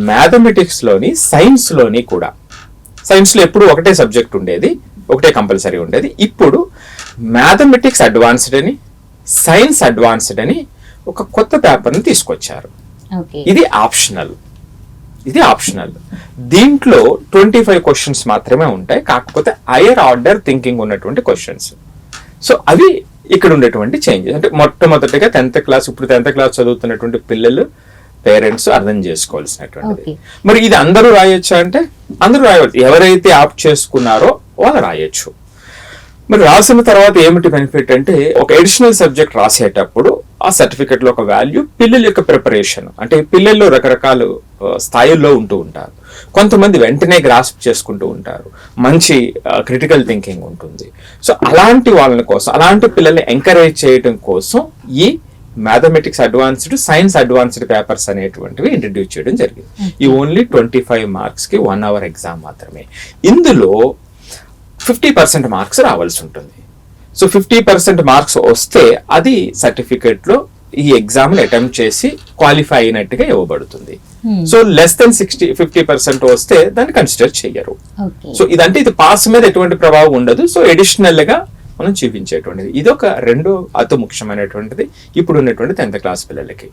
మ్యాథమెటిక్స్లోని సైన్స్లోని కూడా, సైన్స్లో ఎప్పుడు ఒకటే సబ్జెక్ట్ ఉండేది, ఒకటే కంపల్సరీ ఉండేది. ఇప్పుడు మ్యాథమెటిక్స్ అడ్వాన్స్డ్ అని, సైన్స్ అడ్వాన్స్డ్ అని ఒక కొత్త పేపర్ని తీసుకొచ్చారు. ఇది ఆప్షనల్. దీంట్లో 25 క్వశ్చన్స్ మాత్రమే ఉంటాయి, కాకపోతే హైయర్ ఆర్డర్ థింకింగ్ ఉన్నటువంటి క్వశ్చన్స్. సో అవి ఇక్కడ ఉండేటువంటి చేంజెస్. అంటే మొట్టమొదటిగా 10th క్లాస్, ఇప్పుడు 10th క్లాస్ చదువుతున్నటువంటి పిల్లలు, పేరెంట్స్ అర్థం చేసుకోవాల్సినటువంటిది. మరి ఇది అందరూ రాయొచ్చా అంటే అందరూ రాయవచ్చు. ఎవరైతే ఆప్ట్ చేసుకున్నారో వాళ్ళు రాయొచ్చు. మరి రాసిన తర్వాత ఏమిటి బెనిఫిట్ అంటే, ఒక ఎడిషనల్ సబ్జెక్ట్ రాసేటప్పుడు ఆ సర్టిఫికెట్ లో ఒక వాల్యూ పిల్లల యొక్క ప్రిపరేషన్. అంటే పిల్లల్లో రకరకాల స్థాయిల్లో ఉంటూ ఉంటారు. కొంతమంది వెంటనే గ్రాస్ప్ చేసుకుంటూ ఉంటారు, మంచి క్రిటికల్ థింకింగ్ ఉంటుంది. సో అలాంటి వాళ్ళ కోసం, అలాంటి పిల్లల్ని ఎంకరేజ్ చేయడం కోసం ఈ mathematics advanced, science advanced papers అనేటువంటివి ఇంట్రడ్యూస్ చేయడం జరిగింది. ఈ ఓన్లీ 25 మార్క్స్ కి 1 hour ఎగ్జామ్ మాత్రమే. ఇందులో 50% మార్క్స్ రావాల్సి ఉంటుంది. సో 50% మార్క్స్ వస్తే అది సర్టిఫికేట్ లో ఈ ఎగ్జామ్ అటెంప్ట్ చేసి క్వాలిఫై అయినట్టుగా ఇవ్వబడుతుంది. సో లెస్ దెన్ 50% వస్తే దాన్ని కన్సిడర్ చెయ్యరు. సో ఇదంటే ఇది పాస్ మీద ఎటువంటి ప్రభావం ఉండదు. సో ఎడిషనల్ గా మనం చూపించేటువంటిది ఇది ఒక రెండో అతి ముఖ్యమైనటువంటిది ఇప్పుడు ఉన్నటువంటి 10th క్లాస్ పిల్లలకి.